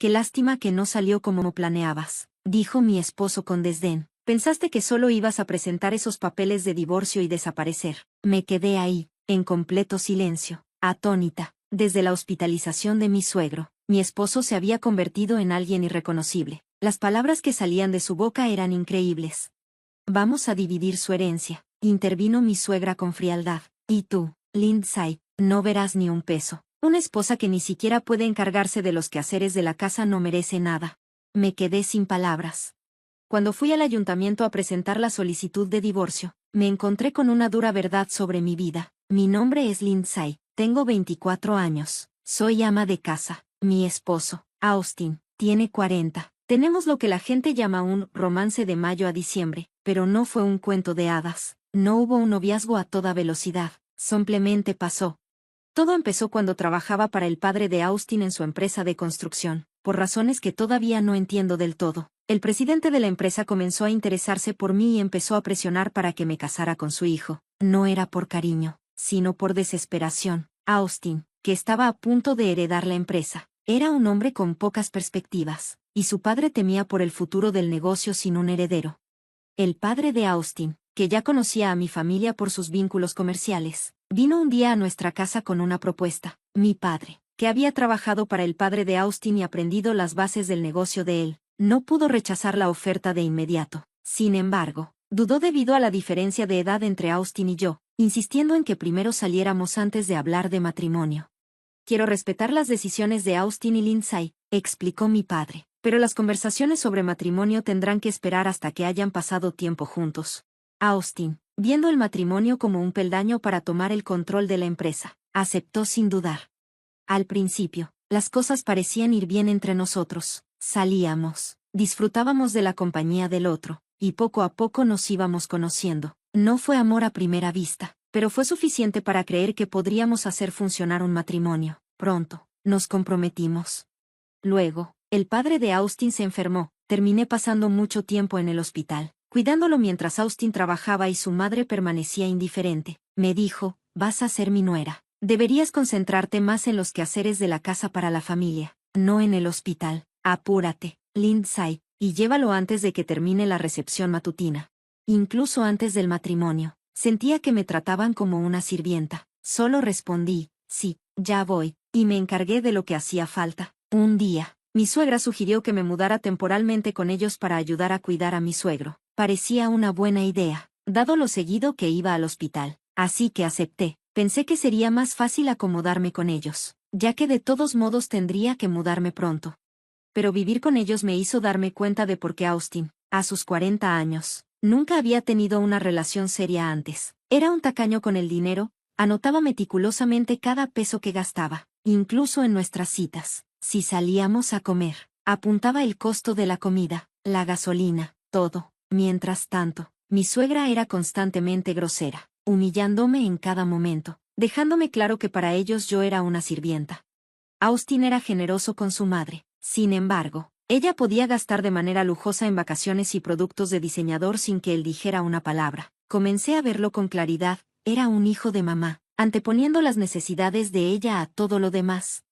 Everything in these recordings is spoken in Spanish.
Qué lástima que no salió como planeabas, dijo mi esposo con desdén. Pensaste que solo ibas a presentar esos papeles de divorcio y desaparecer. Me quedé ahí, en completo silencio, atónita. Desde la hospitalización de mi suegro, mi esposo se había convertido en alguien irreconocible. Las palabras que salían de su boca eran increíbles. Vamos a dividir su herencia, intervino mi suegra con frialdad. Y tú, Lindsay, no verás ni un peso. Una esposa que ni siquiera puede encargarse de los quehaceres de la casa no merece nada. Me quedé sin palabras. Cuando fui al ayuntamiento a presentar la solicitud de divorcio, me encontré con una dura verdad sobre mi vida. Mi nombre es Lindsay, tengo 24 años, soy ama de casa. Mi esposo, Austin, tiene 40. Tenemos lo que la gente llama un romance de mayo a diciembre, pero no fue un cuento de hadas. No hubo un noviazgo a toda velocidad, simplemente pasó. Todo empezó cuando trabajaba para el padre de Austin en su empresa de construcción. Por razones que todavía no entiendo del todo, el presidente de la empresa comenzó a interesarse por mí y empezó a presionar para que me casara con su hijo. No era por cariño, sino por desesperación. Austin, que estaba a punto de heredar la empresa, era un hombre con pocas perspectivas, y su padre temía por el futuro del negocio sin un heredero. El padre de Austin, que ya conocía a mi familia por sus vínculos comerciales, vino un día a nuestra casa con una propuesta. Mi padre, que había trabajado para el padre de Austin y aprendido las bases del negocio de él, no pudo rechazar la oferta de inmediato. Sin embargo, dudó debido a la diferencia de edad entre Austin y yo, insistiendo en que primero saliéramos antes de hablar de matrimonio. Quiero respetar las decisiones de Austin y Lindsay, explicó mi padre, pero las conversaciones sobre matrimonio tendrán que esperar hasta que hayan pasado tiempo juntos. Austin, viendo el matrimonio como un peldaño para tomar el control de la empresa, aceptó sin dudar. Al principio, las cosas parecían ir bien entre nosotros. Salíamos, disfrutábamos de la compañía del otro, y poco a poco nos íbamos conociendo. No fue amor a primera vista, pero fue suficiente para creer que podríamos hacer funcionar un matrimonio. Pronto, nos comprometimos. Luego, el padre de Austin se enfermó. Terminé pasando mucho tiempo en el hospital, cuidándolo mientras Austin trabajaba y su madre permanecía indiferente. Me dijo, vas a ser mi nuera. Deberías concentrarte más en los quehaceres de la casa para la familia, no en el hospital. Apúrate, Lindsay, y llévalo antes de que termine la recepción matutina. Incluso antes del matrimonio, sentía que me trataban como una sirvienta. Solo respondí, sí, ya voy, y me encargué de lo que hacía falta. Un día, mi suegra sugirió que me mudara temporalmente con ellos para ayudar a cuidar a mi suegro. Parecía una buena idea, dado lo seguido que iba al hospital. Así que acepté. Pensé que sería más fácil acomodarme con ellos, ya que de todos modos tendría que mudarme pronto. Pero vivir con ellos me hizo darme cuenta de por qué Austin, a sus 40 años, nunca había tenido una relación seria antes. Era un tacaño con el dinero, anotaba meticulosamente cada peso que gastaba, incluso en nuestras citas. Si salíamos a comer, apuntaba el costo de la comida, la gasolina, todo. Mientras tanto, mi suegra era constantemente grosera, humillándome en cada momento, dejándome claro que para ellos yo era una sirvienta. Austin era generoso con su madre. Sin embargo, ella podía gastar de manera lujosa en vacaciones y productos de diseñador sin que él dijera una palabra. Comencé a verlo con claridad, era un hijo de mamá, anteponiendo las necesidades de ella a todo lo demás.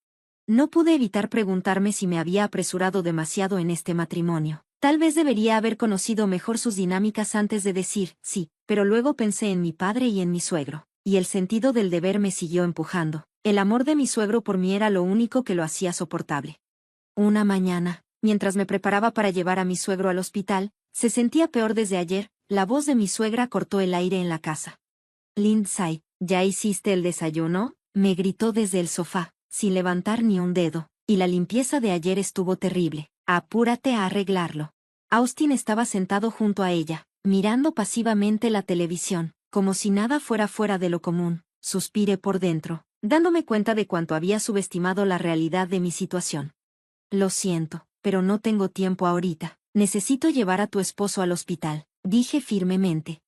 No pude evitar preguntarme si me había apresurado demasiado en este matrimonio. Tal vez debería haber conocido mejor sus dinámicas antes de decir sí, pero luego pensé en mi padre y en mi suegro, y el sentido del deber me siguió empujando. El amor de mi suegro por mí era lo único que lo hacía soportable. Una mañana, mientras me preparaba para llevar a mi suegro al hospital, se sentía peor desde ayer. La voz de mi suegra cortó el aire en la casa. Lindsay, ¿ya hiciste el desayuno?, me gritó desde el sofá, sin levantar ni un dedo, y la limpieza de ayer estuvo terrible. Apúrate a arreglarlo. Austin estaba sentado junto a ella, mirando pasivamente la televisión, como si nada fuera de lo común. Suspiré por dentro, dándome cuenta de cuánto había subestimado la realidad de mi situación. Lo siento, pero no tengo tiempo ahorita. Necesito llevar a tu esposo al hospital, dije firmemente.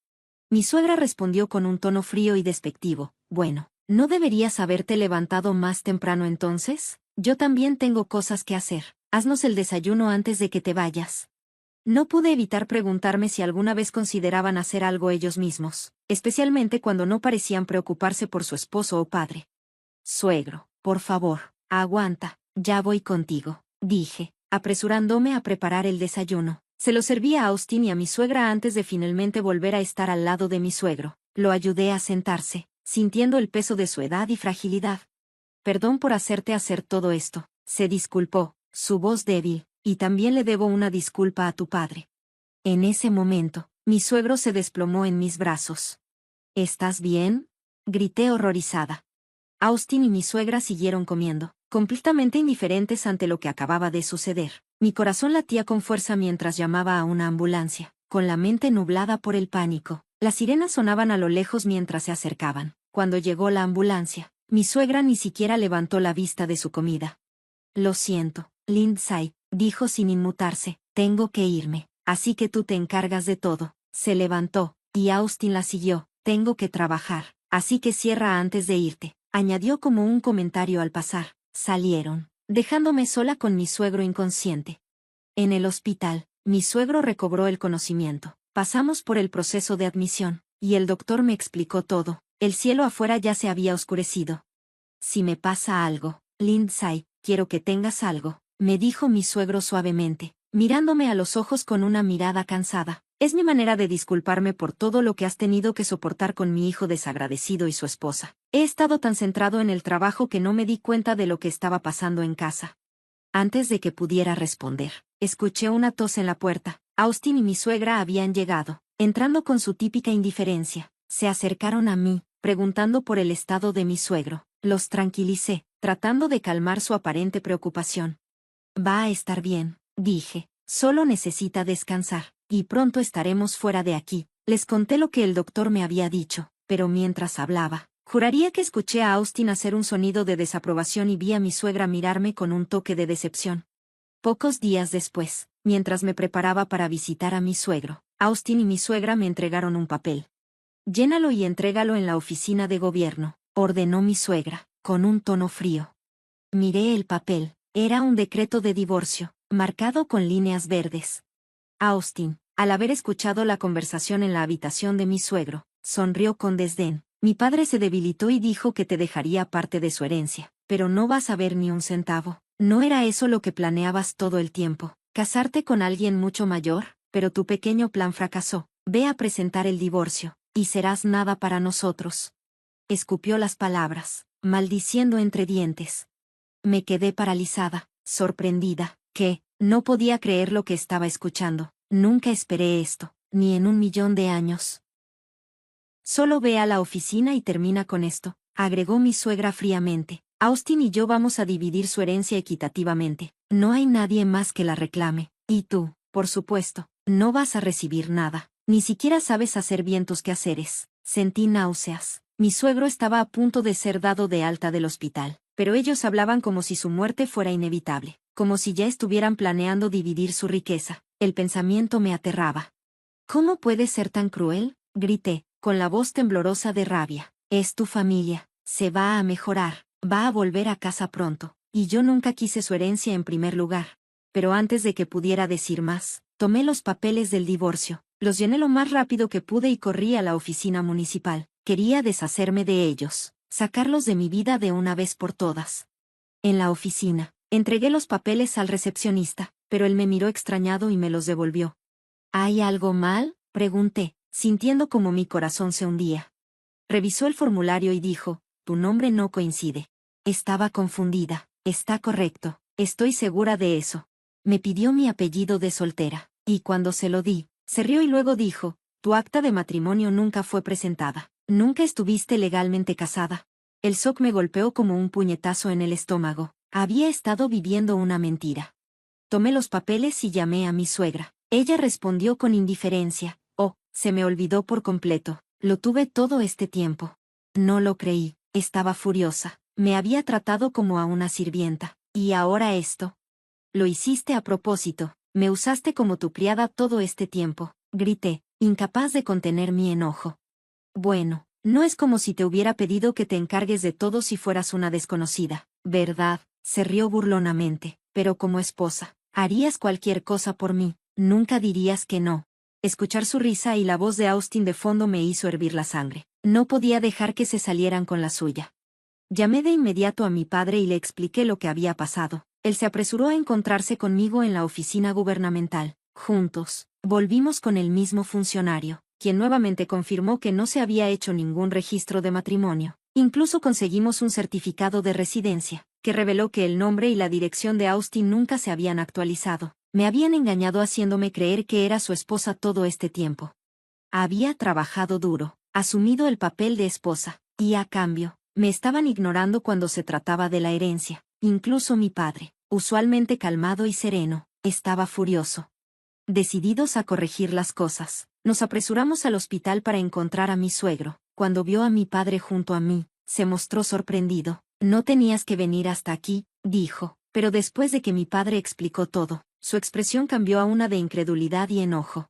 Mi suegra respondió con un tono frío y despectivo. Bueno, ¿no deberías haberte levantado más temprano entonces? Yo también tengo cosas que hacer. Haznos el desayuno antes de que te vayas. No pude evitar preguntarme si alguna vez consideraban hacer algo ellos mismos, especialmente cuando no parecían preocuparse por su esposo o padre. Suegro, por favor, aguanta, ya voy contigo. dije, apresurándome a preparar el desayuno. Se lo serví a Austin y a mi suegra antes de finalmente volver a estar al lado de mi suegro. Lo ayudé a sentarse, sintiendo el peso de su edad y fragilidad. Perdón por hacerte hacer todo esto, se disculpó, su voz débil, y también le debo una disculpa a tu padre. En ese momento, mi suegro se desplomó en mis brazos. ¿Estás bien?, grité horrorizada. Austin y mi suegra siguieron comiendo, completamente indiferentes ante lo que acababa de suceder. Mi corazón latía con fuerza mientras llamaba a una ambulancia, con la mente nublada por el pánico. Las sirenas sonaban a lo lejos mientras se acercaban. Cuando llegó la ambulancia, mi suegra ni siquiera levantó la vista de su comida. Lo siento, Lindsay, dijo sin inmutarse, tengo que irme, así que tú te encargas de todo. Se levantó, y Austin la siguió, tengo que trabajar, así que cierra antes de irte, añadió como un comentario al pasar. Salieron, dejándome sola con mi suegro inconsciente. En el hospital, mi suegro recobró el conocimiento. Pasamos por el proceso de admisión, y el doctor me explicó todo. El cielo afuera ya se había oscurecido. Si me pasa algo, Lindsay, quiero que tengas algo, me dijo mi suegro suavemente, mirándome a los ojos con una mirada cansada. Es mi manera de disculparme por todo lo que has tenido que soportar con mi hijo desagradecido y su esposa. He estado tan centrado en el trabajo que no me di cuenta de lo que estaba pasando en casa. Antes de que pudiera responder, escuché una tos en la puerta. Austin y mi suegra habían llegado, entrando con su típica indiferencia. Se acercaron a mí, preguntando por el estado de mi suegro. Los tranquilicé, tratando de calmar su aparente preocupación. Va a estar bien, dije, solo necesita descansar, y pronto estaremos fuera de aquí. Les conté lo que el doctor me había dicho, pero mientras hablaba, juraría que escuché a Austin hacer un sonido de desaprobación y vi a mi suegra mirarme con un toque de decepción. Pocos días después, mientras me preparaba para visitar a mi suegro, Austin y mi suegra me entregaron un papel. Llénalo y entrégalo en la oficina de gobierno, ordenó mi suegra, con un tono frío. Miré el papel, era un decreto de divorcio, marcado con líneas verdes. Austin, al haber escuchado la conversación en la habitación de mi suegro, sonrió con desdén. Mi padre se debilitó y dijo que te dejaría parte de su herencia, pero no vas a ver ni un centavo. ¿No era eso lo que planeabas todo el tiempo? ¿Casarte con alguien mucho mayor? Pero tu pequeño plan fracasó. Ve a presentar el divorcio, y serás nada para nosotros. Escupió las palabras, maldiciendo entre dientes. Me quedé paralizada, sorprendida, no podía creer lo que estaba escuchando. Nunca esperé esto, ni en 1.000.000 de años. Solo ve a la oficina y termina con esto, agregó mi suegra fríamente. Austin y yo vamos a dividir su herencia equitativamente. No hay nadie más que la reclame. Y tú, por supuesto, no vas a recibir nada. Ni siquiera sabes hacer bien tus quehaceres. Sentí náuseas. Mi suegro estaba a punto de ser dado de alta del hospital, pero ellos hablaban como si su muerte fuera inevitable, como si ya estuvieran planeando dividir su riqueza. El pensamiento me aterraba. ¿Cómo puedes ser tan cruel?, grité, con la voz temblorosa de rabia. Es tu familia, se va a mejorar, va a volver a casa pronto, y yo nunca quise su herencia en primer lugar. Pero antes de que pudiera decir más, tomé los papeles del divorcio, los llené lo más rápido que pude y corrí a la oficina municipal. Quería deshacerme de ellos, sacarlos de mi vida de una vez por todas. En la oficina, entregué los papeles al recepcionista, pero él me miró extrañado y me los devolvió. ¿Hay algo mal?, pregunté, sintiendo como mi corazón se hundía. Revisó el formulario y dijo, tu nombre no coincide. Estaba confundida. Está correcto, estoy segura de eso. Me pidió mi apellido de soltera, y cuando se lo di, se rió y luego dijo, tu acta de matrimonio nunca fue presentada. Nunca estuviste legalmente casada. El shock me golpeó como un puñetazo en el estómago. Había estado viviendo una mentira. Tomé los papeles y llamé a mi suegra. Ella respondió con indiferencia. Oh, se me olvidó por completo. Lo tuve todo este tiempo. No lo creí. Estaba furiosa. Me había tratado como a una sirvienta. ¿Y ahora esto? Lo hiciste a propósito. Me usaste como tu criada todo este tiempo, grité, incapaz de contener mi enojo. Bueno, no es como si te hubiera pedido que te encargues de todo si fueras una desconocida, ¿verdad? Se rió burlonamente, pero como esposa, harías cualquier cosa por mí, nunca dirías que no. Escuchar su risa y la voz de Austin de fondo me hizo hervir la sangre. No podía dejar que se salieran con la suya. Llamé de inmediato a mi padre y le expliqué lo que había pasado. Él se apresuró a encontrarse conmigo en la oficina gubernamental. Juntos, volvimos con el mismo funcionario, quien nuevamente confirmó que no se había hecho ningún registro de matrimonio. Incluso conseguimos un certificado de residencia, que reveló que el nombre y la dirección de Austin nunca se habían actualizado. Me habían engañado haciéndome creer que era su esposa todo este tiempo. Había trabajado duro, asumido el papel de esposa, y a cambio, me estaban ignorando cuando se trataba de la herencia. Incluso mi padre, usualmente calmado y sereno, estaba furioso. Decididos a corregir las cosas, nos apresuramos al hospital para encontrar a mi suegro. Cuando vio a mi padre junto a mí, se mostró sorprendido. No tenías que venir hasta aquí, dijo, pero después de que mi padre explicó todo, su expresión cambió a una de incredulidad y enojo.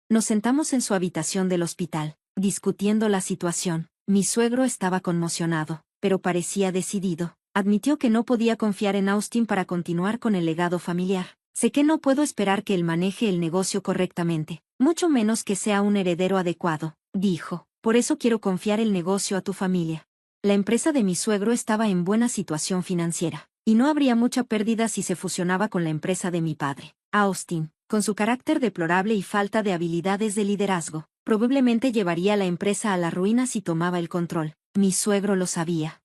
Nos sentamos en su habitación del hospital, discutiendo la situación. Mi suegro estaba conmocionado, pero parecía decidido. Admitió que no podía confiar en Austin para continuar con el legado familiar. Sé que no puedo esperar que él maneje el negocio correctamente, mucho menos que sea un heredero adecuado, dijo. Por eso quiero confiar el negocio a tu familia. La empresa de mi suegro estaba en buena situación financiera, y no habría mucha pérdida si se fusionaba con la empresa de mi padre. Austin, con su carácter deplorable y falta de habilidades de liderazgo, probablemente llevaría la empresa a la ruina si tomaba el control. Mi suegro lo sabía.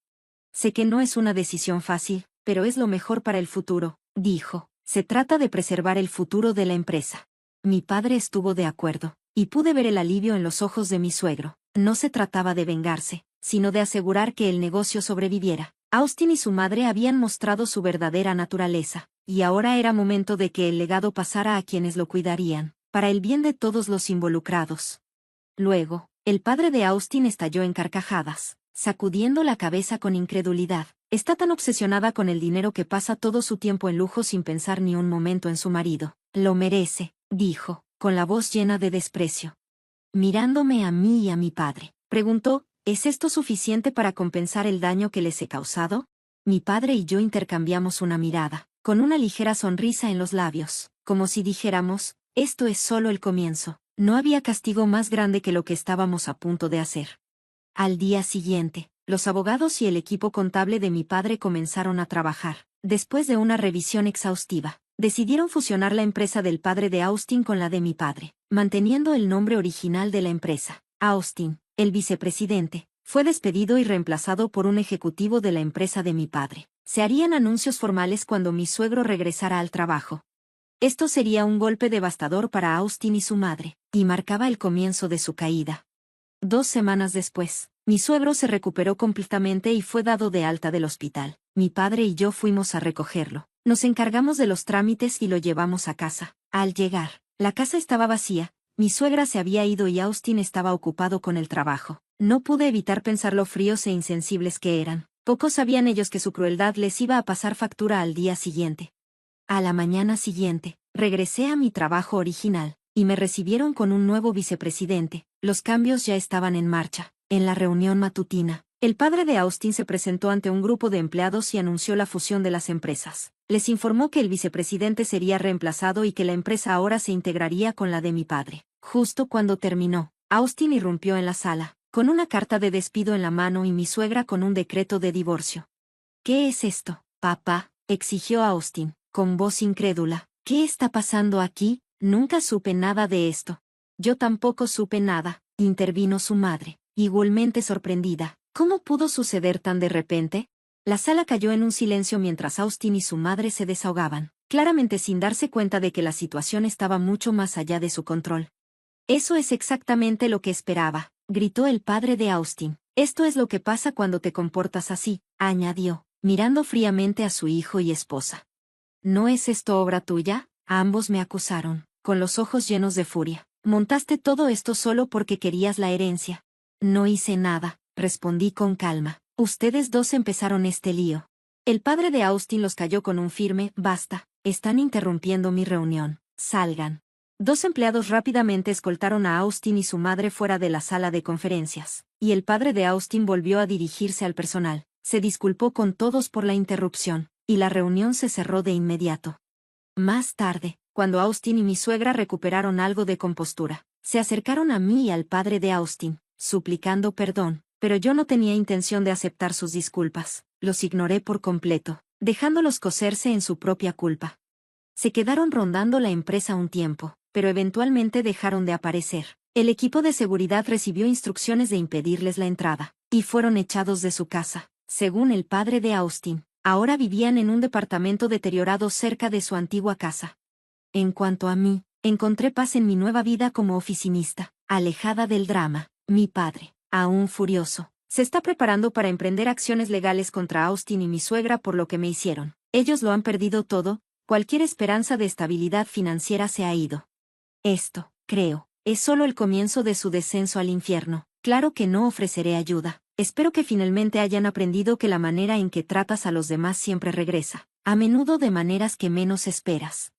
Sé que no es una decisión fácil, pero es lo mejor para el futuro, dijo. Se trata de preservar el futuro de la empresa. Mi padre estuvo de acuerdo, y pude ver el alivio en los ojos de mi suegro. No se trataba de vengarse, sino de asegurar que el negocio sobreviviera. Austin y su madre habían mostrado su verdadera naturaleza, y ahora era momento de que el legado pasara a quienes lo cuidarían, para el bien de todos los involucrados. Luego, el padre de Austin estalló en carcajadas, sacudiendo la cabeza con incredulidad. Está tan obsesionada con el dinero que pasa todo su tiempo en lujo sin pensar ni un momento en su marido. Lo merece, dijo, con la voz llena de desprecio. Mirándome a mí y a mi padre, preguntó, ¿es esto suficiente para compensar el daño que les he causado? Mi padre y yo intercambiamos una mirada, con una ligera sonrisa en los labios, como si dijéramos, esto es solo el comienzo. No había castigo más grande que lo que estábamos a punto de hacer. Al día siguiente, los abogados y el equipo contable de mi padre comenzaron a trabajar. Después de una revisión exhaustiva, decidieron fusionar la empresa del padre de Austin con la de mi padre, manteniendo el nombre original de la empresa. Austin, el vicepresidente, fue despedido y reemplazado por un ejecutivo de la empresa de mi padre. Se harían anuncios formales cuando mi suegro regresara al trabajo. Esto sería un golpe devastador para Austin y su madre, y marcaba el comienzo de su caída. 2 semanas después, mi suegro se recuperó completamente y fue dado de alta del hospital. Mi padre y yo fuimos a recogerlo. Nos encargamos de los trámites y lo llevamos a casa. Al llegar, la casa estaba vacía, mi suegra se había ido y Austin estaba ocupado con el trabajo. No pude evitar pensar lo fríos e insensibles que eran. Pocos sabían ellos que su crueldad les iba a pasar factura al día siguiente. A la mañana siguiente, regresé a mi trabajo original, y me recibieron con un nuevo vicepresidente. Los cambios ya estaban en marcha. En la reunión matutina, el padre de Austin se presentó ante un grupo de empleados y anunció la fusión de las empresas. Les informó que el vicepresidente sería reemplazado y que la empresa ahora se integraría con la de mi padre. Justo cuando terminó, Austin irrumpió en la sala, con una carta de despido en la mano y mi suegra con un decreto de divorcio. ¿Qué es esto, papá?, exigió Austin, con voz incrédula. ¿Qué está pasando aquí? Nunca supe nada de esto. Yo tampoco supe nada, intervino su madre, igualmente sorprendida. ¿Cómo pudo suceder tan de repente? La sala cayó en un silencio mientras Austin y su madre se desahogaban, claramente sin darse cuenta de que la situación estaba mucho más allá de su control. Eso es exactamente lo que esperaba, gritó el padre de Austin. Esto es lo que pasa cuando te comportas así, añadió, mirando fríamente a su hijo y esposa. ¿No es esto obra tuya?, ambos me acusaron, con los ojos llenos de furia. Montaste todo esto solo porque querías la herencia. No hice nada, respondí con calma. Ustedes dos empezaron este lío. El padre de Austin los calló con un firme, basta, están interrumpiendo mi reunión, salgan. 2 empleados rápidamente escoltaron a Austin y su madre fuera de la sala de conferencias, y el padre de Austin volvió a dirigirse al personal. Se disculpó con todos por la interrupción, y la reunión se cerró de inmediato. Más tarde, cuando Austin y mi suegra recuperaron algo de compostura, se acercaron a mí y al padre de Austin, suplicando perdón, pero yo no tenía intención de aceptar sus disculpas. Los ignoré por completo. dejándolos coserse en su propia culpa. Se quedaron rondando la empresa un tiempo, pero eventualmente dejaron de aparecer. El equipo de seguridad recibió instrucciones de impedirles la entrada, y fueron echados de su casa. Según el padre de Austin, ahora vivían en un departamento deteriorado cerca de su antigua casa. En cuanto a mí, encontré paz en mi nueva vida como oficinista, alejada del drama. Mi padre, aún furioso, se está preparando para emprender acciones legales contra Austin y mi suegra por lo que me hicieron. Ellos lo han perdido todo, cualquier esperanza de estabilidad financiera se ha ido. Esto, creo, es solo el comienzo de su descenso al infierno. Claro que no ofreceré ayuda. Espero que finalmente hayan aprendido que la manera en que tratas a los demás siempre regresa, a menudo de maneras que menos esperas.